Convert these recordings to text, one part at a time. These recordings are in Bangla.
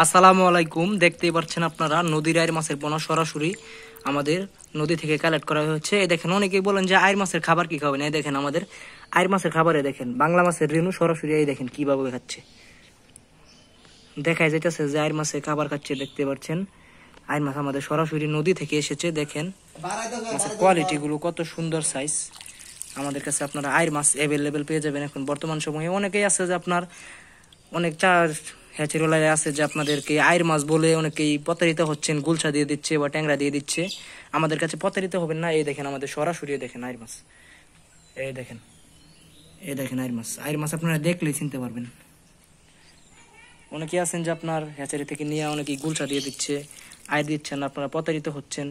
আসসালামু আলাইকুম। দেখতেই পাচ্ছেন আপনারা নদীর আইর মাছের পোনা সরাসরি আমাদের নদী থেকে কালেক্ট করা হয়েছে। এই দেখেন, অনেকেই বলেন যে আইর মাছের খাবার কি খাবেন। এই দেখেন আমাদের আইর মাছের খাবারে দেখেন বাংলা মাছের রেণু সরাসরি এই দেখেন কিভাবে খাচ্ছে। দেখাই যাইতেছে যে আইর মাছের খাবার খাচ্ছে। দেখতে পাচ্ছেন আইর মাছ আমাদের সরাসরি নদী থেকে এসেছে। দেখেন মাছের কোয়ালিটি গুলো কত সুন্দর সাইজ। আমাদের কাছে আপনারা আইর মাছ অ্যাভেলেবেল পেয়ে যাবেন এখন বর্তমান সময়ে। অনেকেই আছে যে আপনার অনেক চার হ্যাচেরোলায় আছে যে আপনাদেরকে আইর মাছ বলে অনেকেই প্রতারিত হচ্ছেন, গুলশা দিয়ে দিচ্ছে বা ট্যাংরা দিয়ে দিচ্ছে। আমাদের কাছে প্রতারিত হবেন না। এই দেখেন আমাদের সরাসরি দেখেন আইর মাছ। এই দেখেন, এই দেখেন আইর মাছ। আইর মাছ আপনারা দেখলেই চিনতে পারবেন। অনেকেই আছেন যে আপনার হ্যাচারি থেকে নিয়ে অনেকেই গুলশা দিয়ে দিচ্ছে, আইর দিচ্ছেন, আপনারা প্রতারিত হচ্ছেন।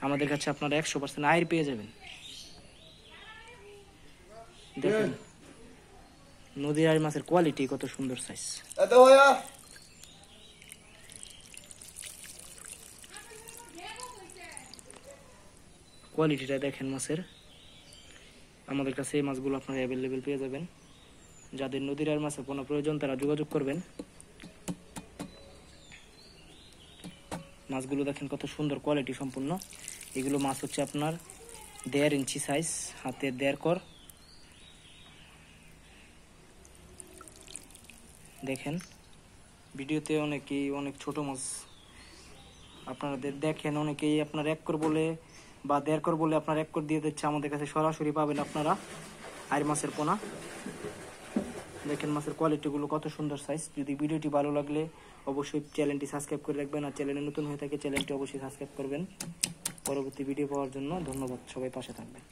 আমাদের কাছে আপনারা 100% আইর পেয়ে যাবেন। দেখেন নদীর আইর মাছের কোয়ালিটি কত সুন্দর সাইজ। কোয়ালিটিটা দেখেন মাছের। আমাদের কাছে এই মাছগুলো আপনারা অ্যাভেলেবেল পেয়ে যাবেন। যাদের নদীর আইর মাছের কোনো প্রয়োজন তারা যোগাযোগ করবেন। মাছগুলো দেখেন কত সুন্দর কোয়ালিটি সম্পূর্ণ। এগুলো মাছ হচ্ছে আপনার 1.5 ইঞ্চি সাইজ, হাতের 1.5 কর। দেখেন ভিডিওতে অনেকেই অনেক ছোট মাছ আপনাদের দেখেন, অনেকেই আপনার 1 কর বলে বা 1.5 কর বলে আপনার 1 কর দিয়ে দিচ্ছে। আমাদের কাছে সরাসরি পাবেন আপনারা আইর মাছের পোনা। দেখেন মাছের কোয়ালিটি গুলো কত সুন্দর সাইজ। যদি ভিডিওটি ভালো লাগলে অবশ্যই চ্যানেলটি সাবস্ক্রাইব করে রাখবেন, আর চ্যানেলে নতুন হয়ে থাকে চ্যানেলটি অবশ্যই সাবস্ক্রাইব করবেন। পরবর্তী ভিডিও পাওয়ার জন্য ধন্যবাদ। সবাই পাশে থাকবেন।